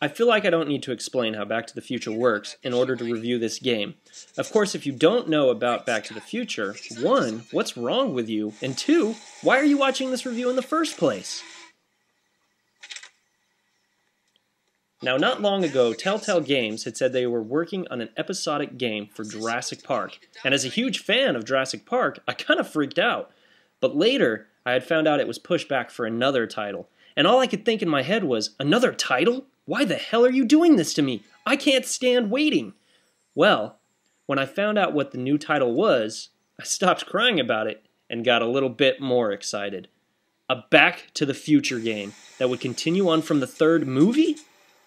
I feel like I don't need to explain how Back to the Future works in order to review this game. Of course, if you don't know about Back to the Future, 1, what's wrong with you? And 2, why are you watching this review in the first place? Now, not long ago, Telltale Games had said they were working on an episodic game for Jurassic Park, and as a huge fan of Jurassic Park, I kind of freaked out. But later, I had found out it was pushed back for another title, and all I could think in my head was, another title? Why the hell are you doing this to me? I can't stand waiting. Well, when I found out what the new title was, I stopped crying about it and got a little bit more excited. A Back to the Future game that would continue on from the third movie?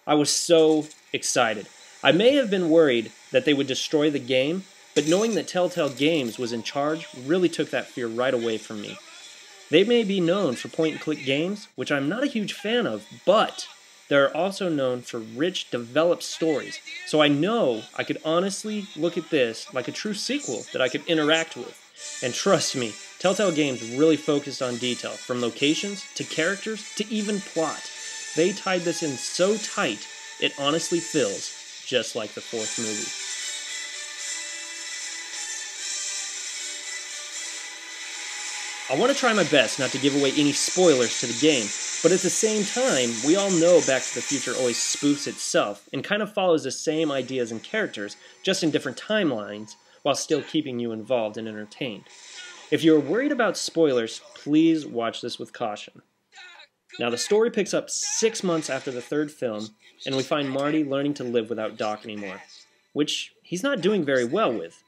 I was so excited. I may have been worried that they would destroy the game, but knowing that Telltale Games was in charge really took that fear right away from me. They may be known for point-and-click games, which I'm not a huge fan of, but they're also known for rich, developed stories, so I know I could honestly look at this like a true sequel that I could interact with. And trust me, Telltale Games really focused on detail, from locations to characters to even plot. They tied this in so tight, it honestly feels just like the fourth movie. I want to try my best not to give away any spoilers to the game, but at the same time, we all know Back to the Future always spoofs itself and kind of follows the same ideas and characters, just in different timelines, while still keeping you involved and entertained. If you're worried about spoilers, please watch this with caution. Now, the story picks up 6 months after the third film, and we find Marty learning to live without Doc anymore, which he's not doing very well with.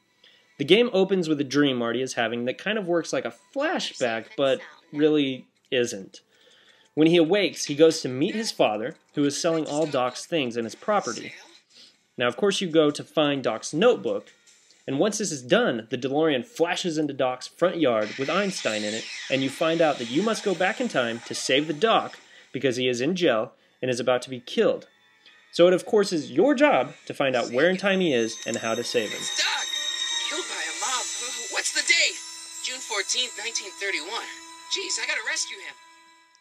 The game opens with a dream Marty is having that kind of works like a flashback, but really isn't. When he awakes, he goes to meet his father, who is selling all Doc's things and his property. Now, of course, you go to find Doc's notebook, and once this is done, the DeLorean flashes into Doc's front yard with Einstein in it, and you find out that you must go back in time to save the Doc because he is in jail and is about to be killed. So it, of course, is your job to find out where in time he is and how to save him. Doc! Killed by a mob. What's the date? June 14th, 1931. Jeez, I gotta rescue him.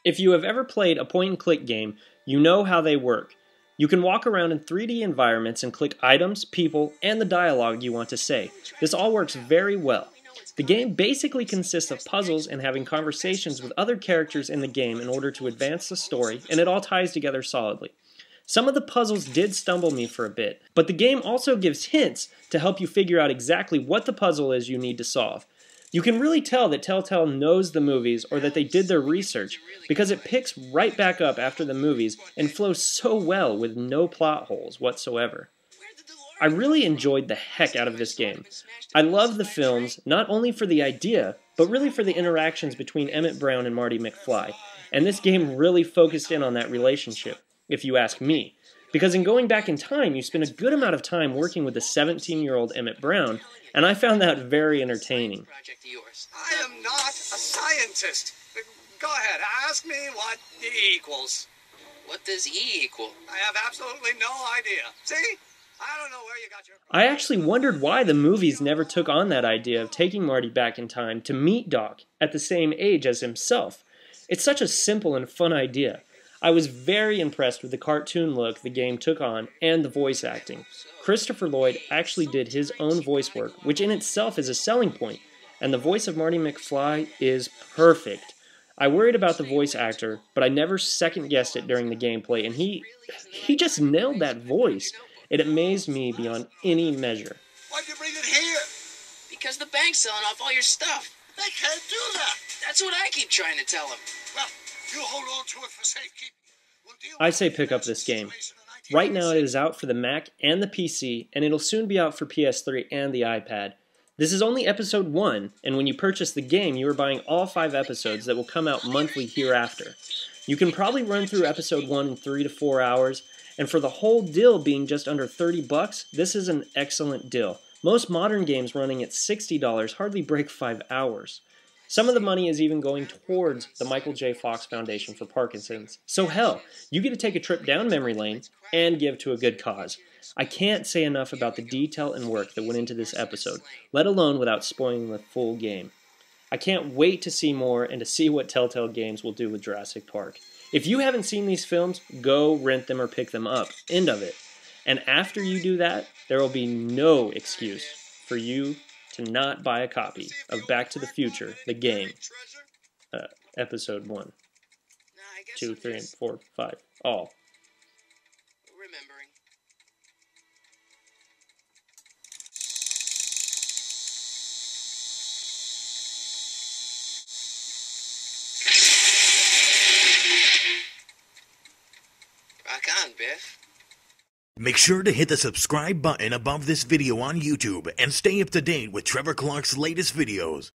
If you have ever played a point-and-click game, you know how they work. You can walk around in 3D environments and click items, people, and the dialogue you want to say. This all works very well. The game basically consists of puzzles and having conversations with other characters in the game in order to advance the story, and it all ties together solidly. Some of the puzzles did stumble me for a bit, but the game also gives hints to help you figure out exactly what the puzzle is you need to solve. You can really tell that Telltale knows the movies or that they did their research because it picks right back up after the movies and flows so well with no plot holes whatsoever. I really enjoyed the heck out of this game. I love the films not only for the idea, but really for the interactions between Emmett Brown and Marty McFly, and this game really focused in on that relationship, if you ask me. Because in going back in time, you spend a good amount of time working with the 17-year-old Emmett Brown, and I found that very entertaining. I am not a scientist. Go ahead, ask me what E equals. What does E equal? I have absolutely no idea. See? I don't know where you got your... I actually wondered why the movies never took on that idea of taking Marty back in time to meet Doc at the same age as himself. It's such a simple and fun idea. I was very impressed with the cartoon look the game took on and the voice acting. Christopher Lloyd actually did his own voice work, which in itself is a selling point, and the voice of Marty McFly is perfect. I worried about the voice actor, but I never second-guessed it during the gameplay, and he just nailed that voice. It amazed me beyond any measure. Why'd you bring it here? Because the bank's selling off all your stuff. They can't do that. That's what I keep trying to tell them. Well, you hold on to it for safekeeping. I say pick up this game. Right now it is out for the Mac and the PC, and it'll soon be out for PS3 and the iPad. This is only episode 1, and when you purchase the game, you are buying all 5 episodes that will come out monthly hereafter. You can probably run through episode 1 in 3 to 4 hours, and for the whole deal being just under $30, this is an excellent deal. Most modern games running at $60 hardly break 5 hours. Some of the money is even going towards the Michael J. Fox Foundation for Parkinson's. So hell, you get to take a trip down memory lane and give to a good cause. I can't say enough about the detail and work that went into this episode, let alone without spoiling the full game. I can't wait to see more and to see what Telltale Games will do with Jurassic Park. If you haven't seen these films, go rent them or pick them up. End of it. And after you do that, there will be no excuse for you to not buy a copy of Back to the Future, the game, episode 1, 2, 3, and 4, 5, all. Remembering. Rock on, Biff. Make sure to hit the subscribe button above this video on YouTube and stay up to date with Trevor Clark's latest videos.